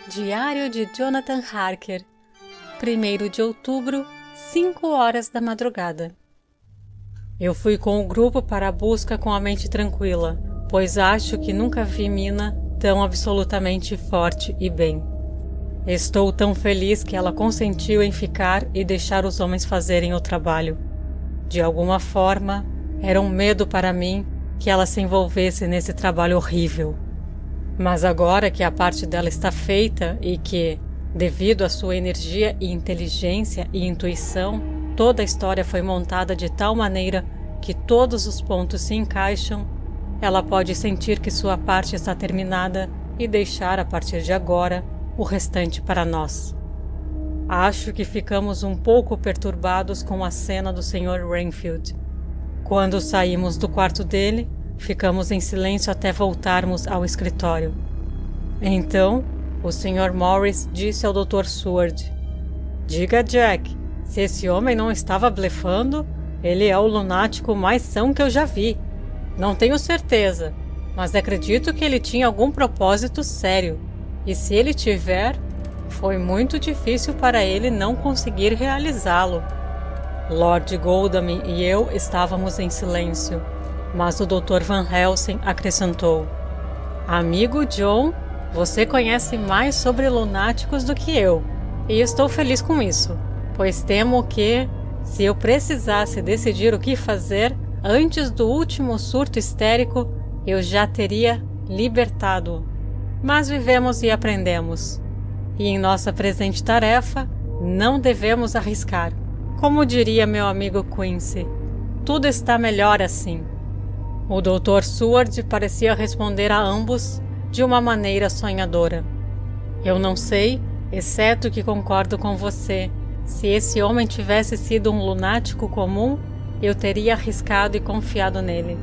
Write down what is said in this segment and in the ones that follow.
Diário de Jonathan Harker, 1º de outubro, 5 horas da madrugada. Eu fui com o grupo para a busca com a mente tranquila, pois acho que nunca vi Mina tão absolutamente forte e bem. Estou tão feliz que ela consentiu em ficar e deixar os homens fazerem o trabalho. De alguma forma, era um medo para mim que ela se envolvesse nesse trabalho horrível. Mas agora que a parte dela está feita e que, devido à sua energia e inteligência e intuição, toda a história foi montada de tal maneira que todos os pontos se encaixam, ela pode sentir que sua parte está terminada e deixar, a partir de agora, o restante para nós. Acho que ficamos um pouco perturbados com a cena do Sr. Renfield. Quando saímos do quarto dele, ficamos em silêncio até voltarmos ao escritório. Então, o Sr. Morris disse ao Dr. Seward: "Diga, Jack, se esse homem não estava blefando, ele é o lunático mais são que eu já vi. Não tenho certeza, mas acredito que ele tinha algum propósito sério. E se ele tiver, foi muito difícil para ele não conseguir realizá-lo." Lord Godalming e eu estávamos em silêncio, mas o Dr. Van Helsing acrescentou: "Amigo John, você conhece mais sobre lunáticos do que eu, e estou feliz com isso, pois temo que, se eu precisasse decidir o que fazer antes do último surto histérico, eu já teria libertado-o. Mas vivemos e aprendemos. E em nossa presente tarefa, não devemos arriscar. Como diria meu amigo Quincy, tudo está melhor assim." O Dr. Seward parecia responder a ambos de uma maneira sonhadora. "Eu não sei, exceto que concordo com você. Se esse homem tivesse sido um lunático comum, eu teria arriscado e confiado nele.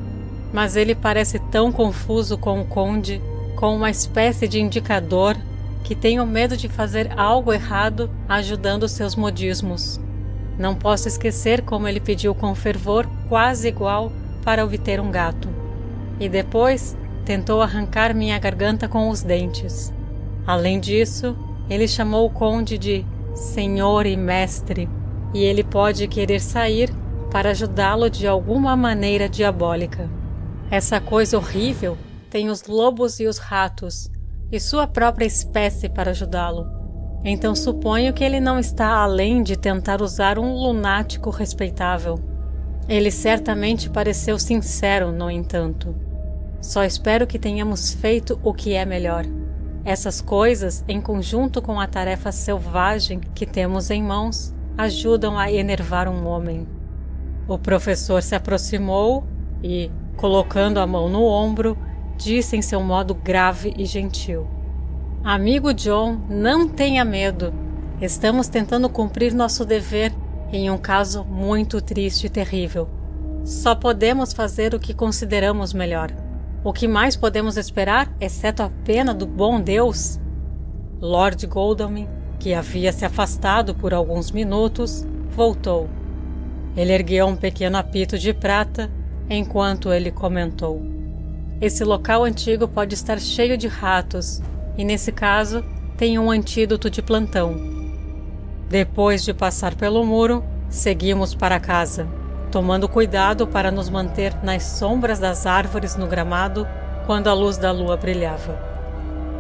Mas ele parece tão confuso com o conde, com uma espécie de indicador, que tenho medo de fazer algo errado ajudando seus modismos. Não posso esquecer como ele pediu com fervor quase igual para obter um gato. E depois tentou arrancar minha garganta com os dentes. Além disso, ele chamou o conde de senhor e mestre, e ele pode querer sair para ajudá-lo de alguma maneira diabólica. Essa coisa horrível tem os lobos e os ratos, e sua própria espécie para ajudá-lo. Então suponho que ele não está além de tentar usar um lunático respeitável. Ele certamente pareceu sincero, no entanto. Só espero que tenhamos feito o que é melhor. Essas coisas, em conjunto com a tarefa selvagem que temos em mãos, ajudam a enervar um homem." O professor se aproximou e, colocando a mão no ombro, disse em seu modo grave e gentil: "Amigo John, não tenha medo. Estamos tentando cumprir nosso dever em um caso muito triste e terrível. Só podemos fazer o que consideramos melhor. O que mais podemos esperar, exceto a pena do bom Deus?" Lord Godalming, que havia se afastado por alguns minutos, voltou. Ele ergueu um pequeno apito de prata, enquanto ele comentou: "Esse local antigo pode estar cheio de ratos, e nesse caso tem um antídoto de plantão." Depois de passar pelo muro, seguimos para casa, tomando cuidado para nos manter nas sombras das árvores no gramado quando a luz da lua brilhava.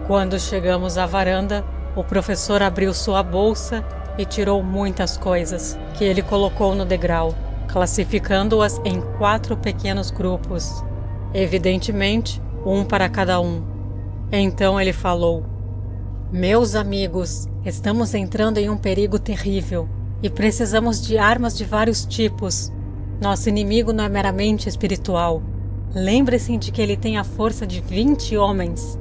Quando chegamos à varanda, o professor abriu sua bolsa e tirou muitas coisas, que ele colocou no degrau, classificando-as em 4 pequenos grupos, evidentemente um para cada um. Então ele falou: "Meus amigos, estamos entrando em um perigo terrível e precisamos de armas de vários tipos. Nosso inimigo não é meramente espiritual. Lembre-se de que ele tem a força de 20 homens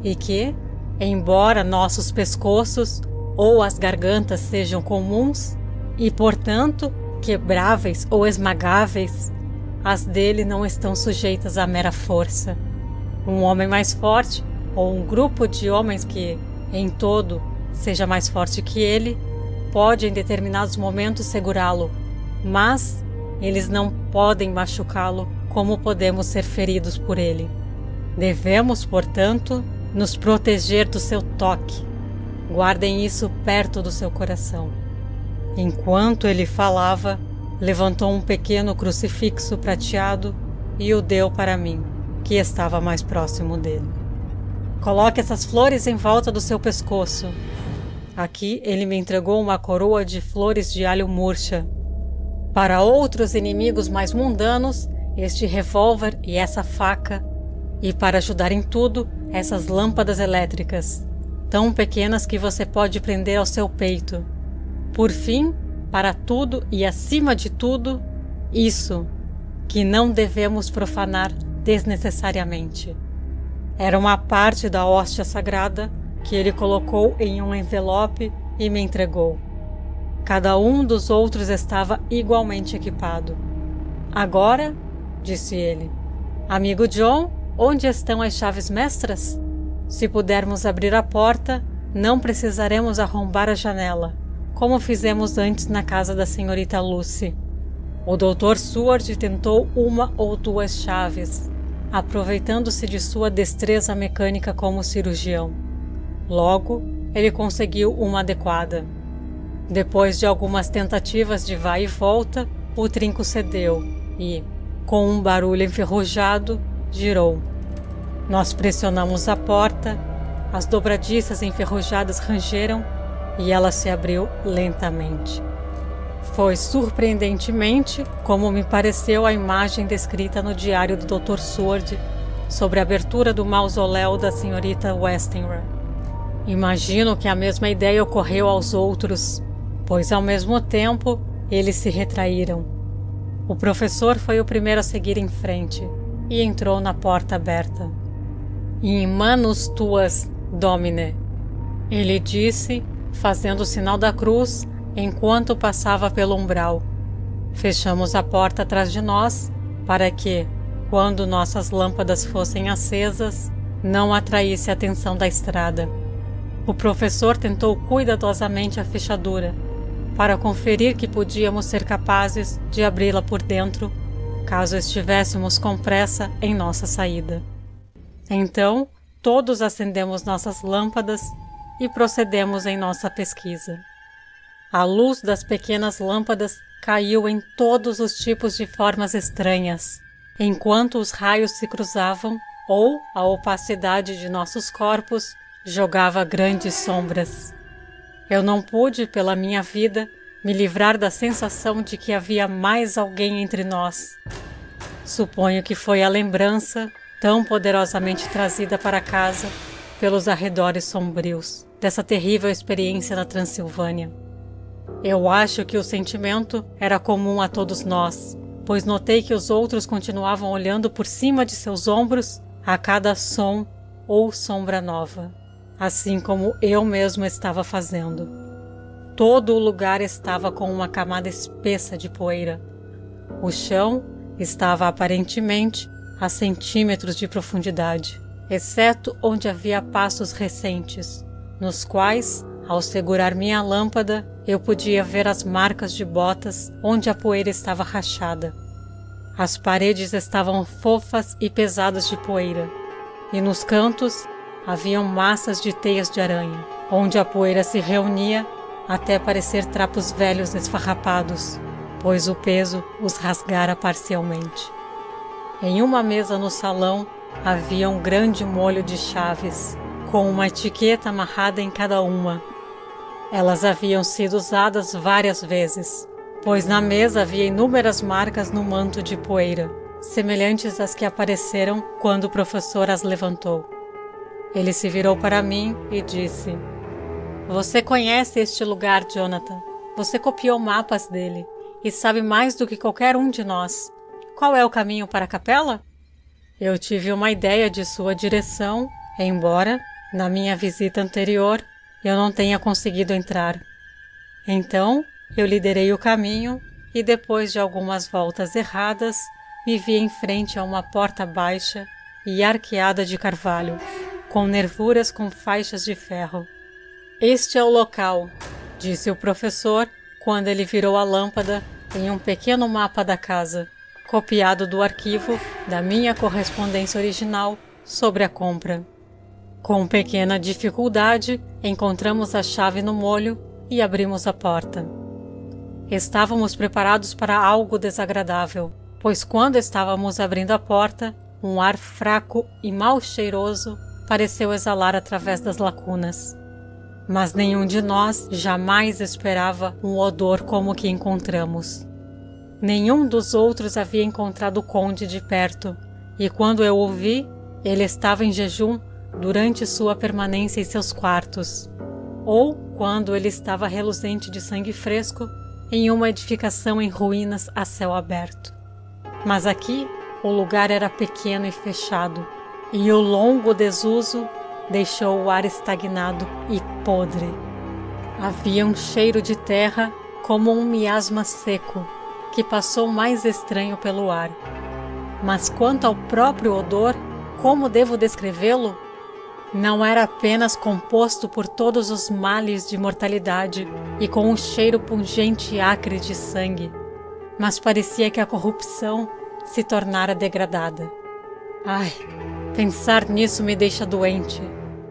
e que, embora nossos pescoços ou as gargantas sejam comuns e, portanto, quebráveis ou esmagáveis, as dele não estão sujeitas à mera força. Um homem mais forte ou um grupo de homens que, em todo, seja mais forte que ele, pode em determinados momentos segurá-lo, mas eles não podem machucá-lo como podemos ser feridos por ele. Devemos, portanto, nos proteger do seu toque. Guardem isso perto do seu coração. Enquanto ele falava, levantou um pequeno crucifixo prateado e o deu para mim, que estava mais próximo dele. Coloque essas flores em volta do seu pescoço. Aqui ele me entregou uma coroa de flores de alho murcha. Para outros inimigos mais mundanos, este revólver e essa faca. E para ajudar em tudo, essas lâmpadas elétricas, tão pequenas que você pode prender ao seu peito. Por fim, para tudo e acima de tudo, isso, que não devemos profanar desnecessariamente. Era uma parte da hóstia sagrada que ele colocou em um envelope e me entregou. Cada um dos outros estava igualmente equipado. Agora, disse ele, amigo John, onde estão as chaves mestras? Se pudermos abrir a porta, não precisaremos arrombar a janela, como fizemos antes na casa da senhorita Lucy. O Dr. Seward tentou uma ou duas chaves, aproveitando-se de sua destreza mecânica como cirurgião. Logo, ele conseguiu uma adequada. Depois de algumas tentativas de vai e volta, o trinco cedeu e, com um barulho enferrujado, girou. Nós pressionamos a porta, as dobradiças enferrujadas rangeram e ela se abriu lentamente. Foi surpreendentemente como me pareceu a imagem descrita no diário do Dr. Seward sobre a abertura do mausoléu da senhorita Westenra. Imagino que a mesma ideia ocorreu aos outros, pois ao mesmo tempo eles se retraíram. O professor foi o primeiro a seguir em frente e entrou na porta aberta. In manus tuas, Domine, ele disse, fazendo o sinal da cruz enquanto passava pelo umbral. Fechamos a porta atrás de nós para que, quando nossas lâmpadas fossem acesas, não atraísse a atenção da estrada. O professor tentou cuidadosamente a fechadura, para conferir que podíamos ser capazes de abri-la por dentro, caso estivéssemos com pressa em nossa saída. Então, todos acendemos nossas lâmpadas e procedemos em nossa pesquisa. A luz das pequenas lâmpadas caiu em todos os tipos de formas estranhas, enquanto os raios se cruzavam ou a opacidade de nossos corpos jogava grandes sombras. Eu não pude, pela minha vida, me livrar da sensação de que havia mais alguém entre nós. Suponho que foi a lembrança, tão poderosamente trazida para casa pelos arredores sombrios, dessa terrível experiência na Transilvânia. Eu acho que o sentimento era comum a todos nós, pois notei que os outros continuavam olhando por cima de seus ombros a cada som ou sombra nova, assim como eu mesmo estava fazendo. Todo o lugar estava com uma camada espessa de poeira. O chão estava aparentemente a centímetros de profundidade, exceto onde havia passos recentes, nos quais, ao segurar minha lâmpada, eu podia ver as marcas de botas onde a poeira estava rachada. As paredes estavam fofas e pesadas de poeira, e nos cantos haviam massas de teias de aranha, onde a poeira se reunia até parecer trapos velhos esfarrapados, pois o peso os rasgara parcialmente. Em uma mesa no salão havia um grande molho de chaves, com uma etiqueta amarrada em cada uma. Elas haviam sido usadas várias vezes, pois na mesa havia inúmeras marcas no manto de poeira, semelhantes às que apareceram quando o professor as levantou. Ele se virou para mim e disse: "Você conhece este lugar, Jonathan. Você copiou mapas dele e sabe mais do que qualquer um de nós. Qual é o caminho para a capela?" Eu tive uma ideia de sua direção, embora, na minha visita anterior, eu não tenha conseguido entrar. Então, eu liderei o caminho e, depois de algumas voltas erradas, me vi em frente a uma porta baixa e arqueada de carvalho, com nervuras com faixas de ferro. "Este é o local", disse o professor quando ele virou a lâmpada em um pequeno mapa da casa, copiado do arquivo da minha correspondência original sobre a compra. Com pequena dificuldade, encontramos a chave no molho e abrimos a porta. Estávamos preparados para algo desagradável, pois quando estávamos abrindo a porta, um ar fraco e mal cheiroso pareceu exalar através das lacunas. Mas nenhum de nós jamais esperava um odor como o que encontramos. Nenhum dos outros havia encontrado o conde de perto, e quando eu o vi, ele estava em jejum durante sua permanência em seus quartos, ou quando ele estava reluzente de sangue fresco em uma edificação em ruínas a céu aberto. Mas aqui o lugar era pequeno e fechado, e o longo desuso deixou o ar estagnado e podre. Havia um cheiro de terra como um miasma seco, que passou mais estranho pelo ar. Mas quanto ao próprio odor, como devo descrevê-lo? Não era apenas composto por todos os males de mortalidade e com um cheiro pungente e acre de sangue, mas parecia que a corrupção se tornara degradada. Ai, pensar nisso me deixa doente.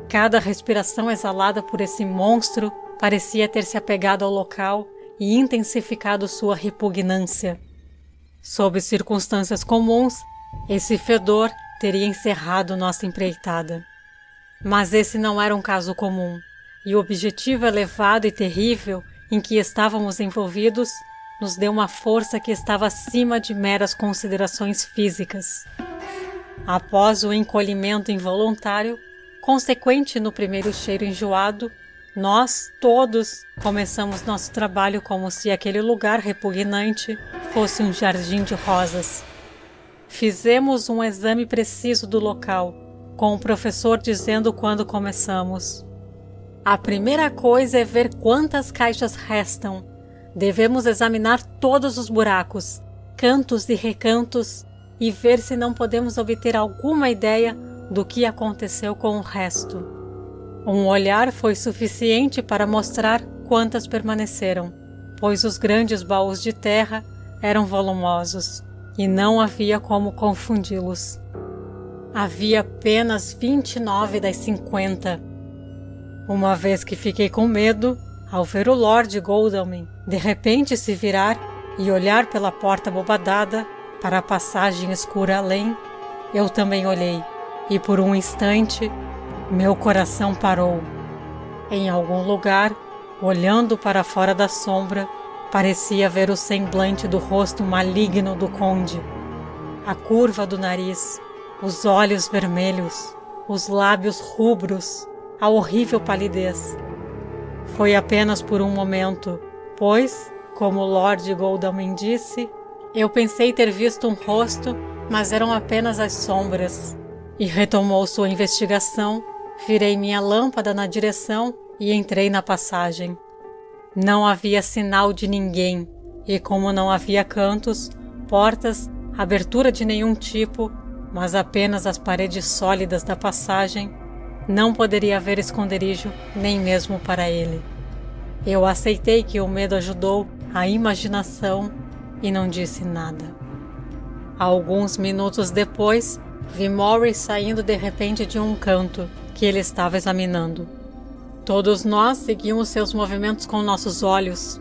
Cada respiração exalada por esse monstro parecia ter se apegado ao local e intensificado sua repugnância. Sob circunstâncias comuns, esse fedor teria encerrado nossa empreitada. Mas esse não era um caso comum, e o objetivo elevado e terrível em que estávamos envolvidos nos deu uma força que estava acima de meras considerações físicas. Após o encolhimento involuntário, consequente no primeiro cheiro enjoado, nós, todos, começamos nosso trabalho como se aquele lugar repugnante fosse um jardim de rosas. Fizemos um exame preciso do local, com o professor dizendo quando começamos. A primeira coisa é ver quantas caixas restam. Devemos examinar todos os buracos, cantos e recantos e ver se não podemos obter alguma ideia do que aconteceu com o resto. Um olhar foi suficiente para mostrar quantas permaneceram, pois os grandes baús de terra eram volumosos e não havia como confundi-los. Havia apenas 29 das 50. Uma vez que fiquei com medo, ao ver o Lord Godalming de repente se virar e olhar pela porta bobadada para a passagem escura além, eu também olhei, e por um instante, meu coração parou. Em algum lugar, olhando para fora da sombra, parecia ver o semblante do rosto maligno do conde, a curva do nariz, os olhos vermelhos, os lábios rubros, a horrível palidez. Foi apenas por um momento, pois, como o Lord Godalming disse, eu pensei ter visto um rosto, mas eram apenas as sombras. E retomou sua investigação, virei minha lâmpada na direção e entrei na passagem. Não havia sinal de ninguém, e como não havia cantos, portas, abertura de nenhum tipo, mas apenas as paredes sólidas da passagem, não poderia haver esconderijo nem mesmo para ele. Eu aceitei que o medo ajudou a imaginação e não disse nada. Alguns minutos depois, vi Morris saindo de repente de um canto que ele estava examinando. Todos nós seguimos seus movimentos com nossos olhos,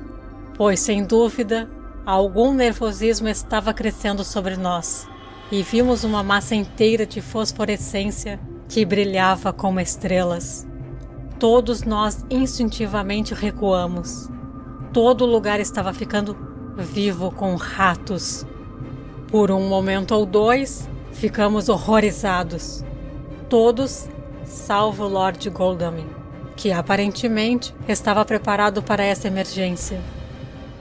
pois, sem dúvida, algum nervosismo estava crescendo sobre nós, e vimos uma massa inteira de fosforescência que brilhava como estrelas. Todos nós instintivamente recuamos. Todo o lugar estava ficando vivo com ratos. Por um momento ou dois, ficamos horrorizados. Todos, salvo Lord Godalming, que aparentemente estava preparado para essa emergência.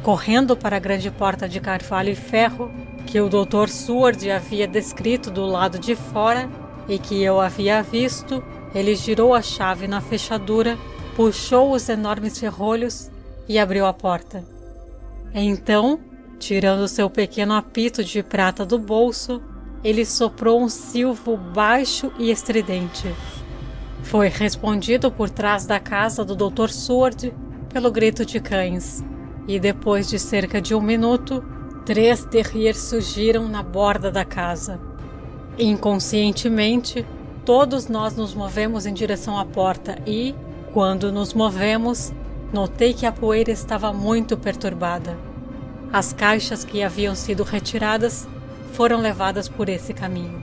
Correndo para a grande porta de carvalho e ferro, que o Dr. Seward havia descrito do lado de fora e que eu havia visto, ele girou a chave na fechadura, puxou os enormes ferrolhos e abriu a porta. Então, tirando seu pequeno apito de prata do bolso, ele soprou um silvo baixo e estridente. Foi respondido por trás da casa do Dr. Seward pelo grito de cães, e depois de cerca de um minuto, 3 terriers surgiram na borda da casa. Inconscientemente, Todos nós nos movemos em direção à porta e, quando nos movemos, notei que a poeira estava muito perturbada. As caixas que haviam sido retiradas foram levadas por esse caminho.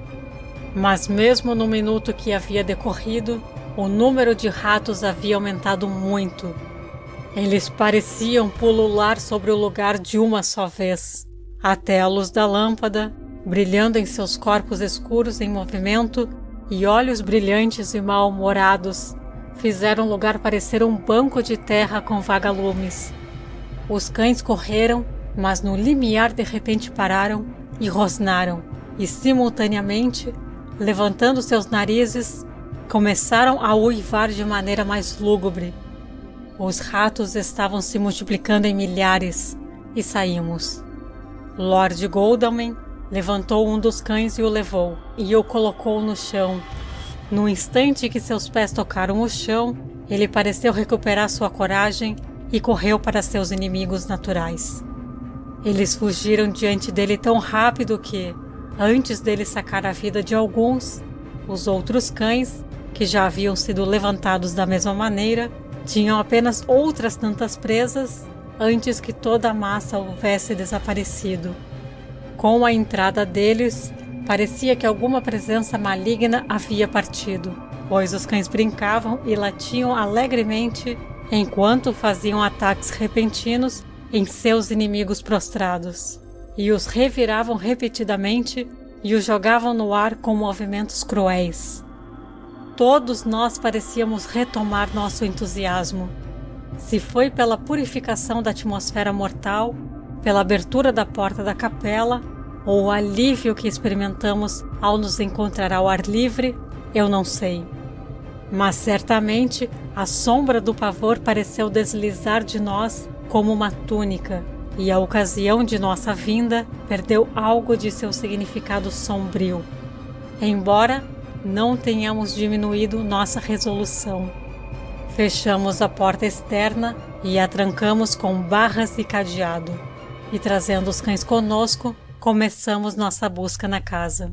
Mas mesmo no minuto que havia decorrido, o número de ratos havia aumentado muito. Eles pareciam pulular sobre o lugar de uma só vez, até a luz da lâmpada, brilhando em seus corpos escuros em movimento e olhos brilhantes e mal-humorados, fizeram o lugar parecer um banco de terra com vagalumes. Os cães correram, mas no limiar de repente pararam e rosnaram, e simultaneamente, levantando seus narizes, começaram a uivar de maneira mais lúgubre. Os ratos estavam se multiplicando em milhares, e saímos. Lord Godalming levantou um dos cães e o levou, e o colocou no chão. No instante que seus pés tocaram o chão, ele pareceu recuperar sua coragem e correu para seus inimigos naturais. Eles fugiram diante dele tão rápido que, antes dele sacar a vida de alguns, os outros cães, que já haviam sido levantados da mesma maneira, tinham apenas outras tantas presas antes que toda a massa houvesse desaparecido. Com a entrada deles, parecia que alguma presença maligna havia partido, pois os cães brincavam e latiam alegremente enquanto faziam ataques repentinos em seus inimigos prostrados, e os reviravam repetidamente e os jogavam no ar com movimentos cruéis. Todos nós parecíamos retomar nosso entusiasmo. Se foi pela purificação da atmosfera mortal, pela abertura da porta da capela, ou o alívio que experimentamos ao nos encontrar ao ar livre, eu não sei. Mas certamente a sombra do pavor pareceu deslizar de nós como uma túnica, e a ocasião de nossa vinda perdeu algo de seu significado sombrio, embora não tenhamos diminuído nossa resolução. Fechamos a porta externa e a trancamos com barras e cadeado, e trazendo os cães conosco, começamos nossa busca na casa.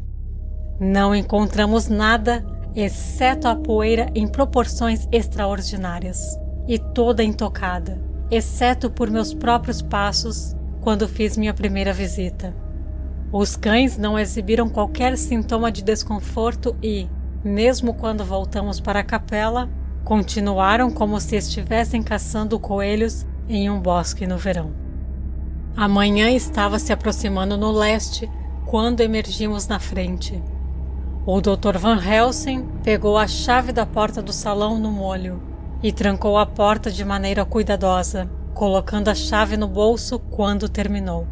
Não encontramos nada, exceto a poeira em proporções extraordinárias, e toda intocada, exceto por meus próprios passos quando fiz minha primeira visita. Os cães não exibiram qualquer sintoma de desconforto e, mesmo quando voltamos para a capela, continuaram como se estivessem caçando coelhos em um bosque no verão. A manhã estava se aproximando no leste quando emergimos na frente. O Dr. Van Helsing pegou a chave da porta do salão no molho e trancou a porta de maneira cuidadosa, colocando a chave no bolso quando terminou.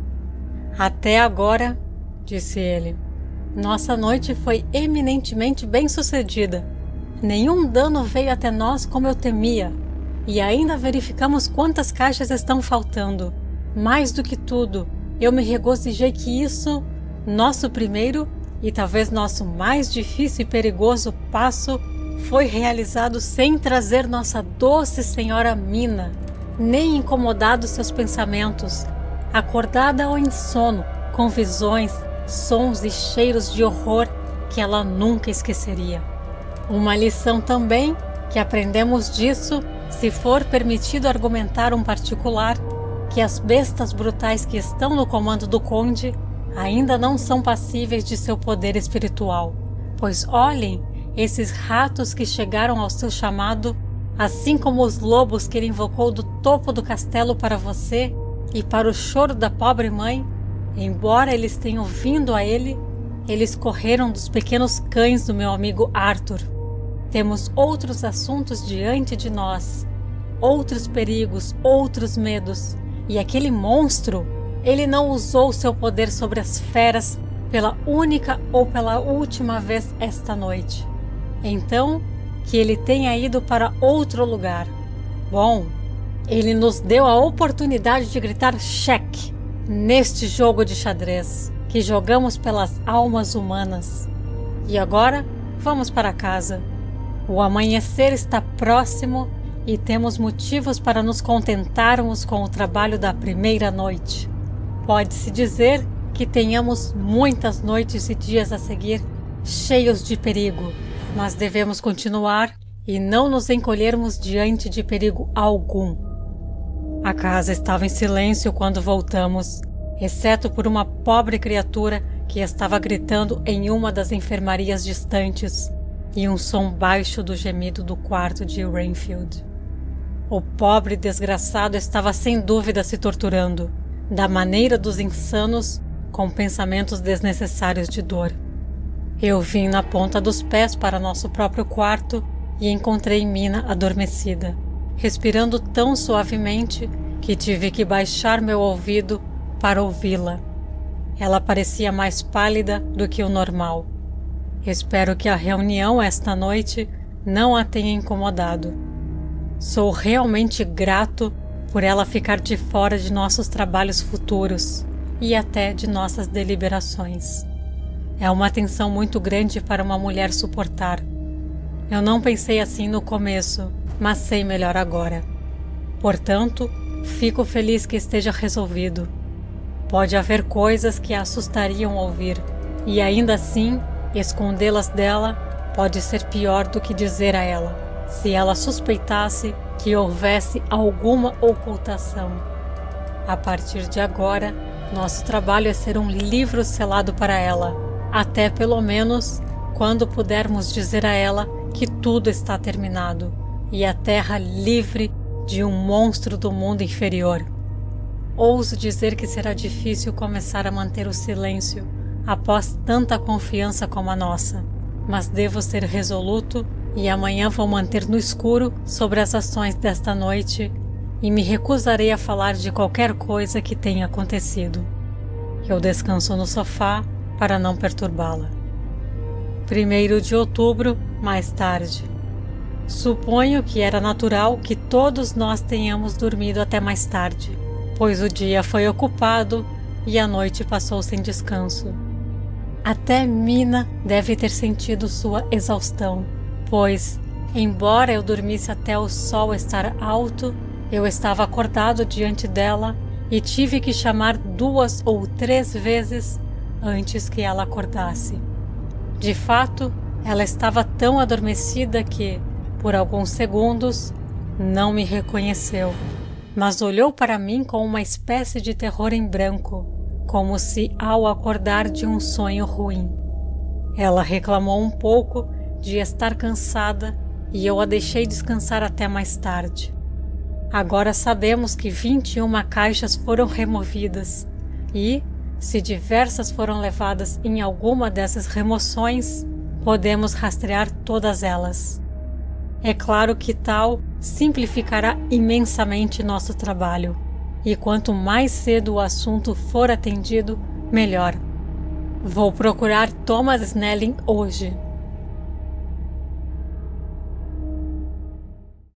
Até agora, disse ele, nossa noite foi eminentemente bem-sucedida. Nenhum dano veio até nós como eu temia, e ainda verificamos quantas caixas estão faltando. Mais do que tudo, eu me regozijei que isso, nosso primeiro e talvez nosso mais difícil e perigoso passo, foi realizado sem trazer nossa doce senhora Mina, nem incomodado seus pensamentos, acordada ou em sono, com visões, sons e cheiros de horror que ela nunca esqueceria. Uma lição também que aprendemos disso, se for permitido argumentar um particular, que as bestas brutais que estão no comando do conde ainda não são passíveis de seu poder espiritual, pois olhem esses ratos que chegaram ao seu chamado, assim como os lobos que ele invocou do topo do castelo para você e para o choro da pobre mãe, embora eles tenham vindo a ele, eles correram dos pequenos cães do meu amigo Arthur. Temos outros assuntos diante de nós, outros perigos, outros medos, e aquele monstro, ele não usou seu poder sobre as feras pela única ou pela última vez esta noite. Então, que ele tenha ido para outro lugar. Bom, ele nos deu a oportunidade de gritar cheque neste jogo de xadrez que jogamos pelas almas humanas. E agora, vamos para casa. O amanhecer está próximo e temos motivos para nos contentarmos com o trabalho da primeira noite. Pode-se dizer que tenhamos muitas noites e dias a seguir cheios de perigo, mas devemos continuar e não nos encolhermos diante de perigo algum. A casa estava em silêncio quando voltamos, exceto por uma pobre criatura que estava gritando em uma das enfermarias distantes e um som baixo do gemido do quarto de Renfield. O pobre desgraçado estava sem dúvida se torturando, da maneira dos insanos, com pensamentos desnecessários de dor. Eu vim na ponta dos pés para nosso próprio quarto e encontrei Mina adormecida, respirando tão suavemente que tive que baixar meu ouvido para ouvi-la. Ela parecia mais pálida do que o normal. Espero que a reunião esta noite não a tenha incomodado. Sou realmente grato por ela ficar de fora de nossos trabalhos futuros e até de nossas deliberações. É uma tensão muito grande para uma mulher suportar. Eu não pensei assim no começo, mas sei melhor agora. Portanto, fico feliz que esteja resolvido. Pode haver coisas que a assustariam ouvir, e ainda assim, escondê-las dela pode ser pior do que dizer a ela, se ela suspeitasse que houvesse alguma ocultação. A partir de agora, nosso trabalho é ser um livro selado para ela, até pelo menos quando pudermos dizer a ela que tudo está terminado e a Terra livre de um monstro do mundo inferior. Ouso dizer que será difícil começar a manter o silêncio após tanta confiança como a nossa, mas devo ser resoluto e amanhã vou manter no escuro sobre as ações desta noite e me recusarei a falar de qualquer coisa que tenha acontecido. Eu descanso no sofá para não perturbá-la. 1º de outubro, mais tarde. Suponho que era natural que todos nós tenhamos dormido até mais tarde, pois o dia foi ocupado e a noite passou sem descanso. Até Mina deve ter sentido sua exaustão, pois, embora eu dormisse até o sol estar alto, eu estava acordado diante dela e tive que chamar 2 ou 3 vezes antes que ela acordasse. De fato, ela estava tão adormecida que, por alguns segundos, não me reconheceu, mas olhou para mim com uma espécie de terror em branco, como se ao acordar de um sonho ruim. Ela reclamou um pouco de estar cansada e eu a deixei descansar até mais tarde. Agora sabemos que 21 caixas foram removidas e, se diversas foram levadas em alguma dessas remoções, podemos rastrear todas elas. É claro que tal simplificará imensamente nosso trabalho, e quanto mais cedo o assunto for atendido, melhor. Vou procurar Thomas Snelling hoje.